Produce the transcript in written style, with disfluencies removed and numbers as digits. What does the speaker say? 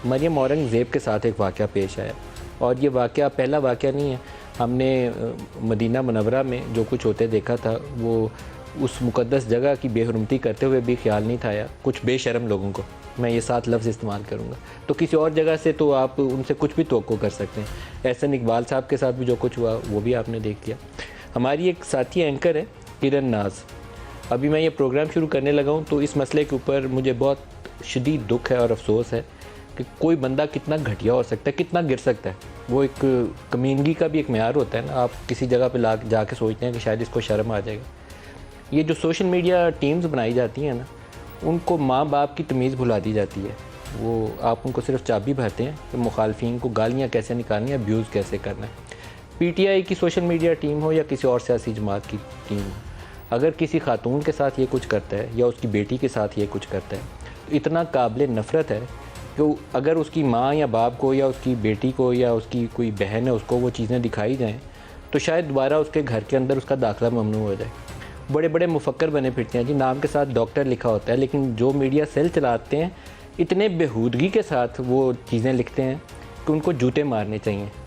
मरियम औरंगज़ेब के साथ एक वाक़या पेश आया और ये वाक़या पहला वाक़या नहीं है। हमने मदीना मुनव्वरा में जो कुछ होते देखा था, वो उस मुक़द्दस जगह की बेहुरमती करते हुए भी ख्याल नहीं था आया कुछ बेशर्म लोगों को, मैं ये 7 लफ्ज़ इस्तेमाल करूँगा। तो किसी और जगह से तो आप उनसे कुछ भी तवक्को कर सकते हैं। एहसन इकबाल साहब के साथ भी जो कुछ हुआ वो भी आपने देख लिया। हमारी एक साथी एंकर है किरण नाज। अभी मैं ये प्रोग्राम शुरू करने लगा हूँ तो इस मसले के ऊपर मुझे बहुत शदीद दुख है और अफसोस है कि कोई बंदा कितना घटिया हो सकता है, कितना गिर सकता है। वो एक कमीनगी का भी एक मेयार होता है ना, आप किसी जगह पे ला जाके सोचते हैं कि शायद इसको शर्म आ जाएगा। ये जो सोशल मीडिया टीम्स बनाई जाती हैं ना, उनको माँ बाप की तमीज़ भुला दी जाती है। वो आप उनको सिर्फ चाबी भरते हैं कि मुखालफिन को गालियाँ कैसे निकालनी है, अब्यूज़ कैसे करना है। पीटीआई की सोशल मीडिया टीम हो या किसी और सियासी जमात की टीम हो, अगर किसी खातून के साथ ये कुछ करता है या उसकी बेटी के साथ ये कुछ करता है तो इतना काबिल नफ़रत है कि अगर उसकी माँ या बाप को या उसकी बेटी को या उसकी कोई बहन है उसको वो चीज़ें दिखाई जाएँ तो शायद दोबारा उसके घर के अंदर उसका दाखिला ममनू हो जाए। बड़े बड़े मुफक्कर बने फिरते हैं जी, नाम के साथ डॉक्टर लिखा होता है, लेकिन जो मीडिया सेल चलाते हैं इतने बेहूदगी के साथ वो चीज़ें लिखते हैं कि उनको जूते मारने चाहिए।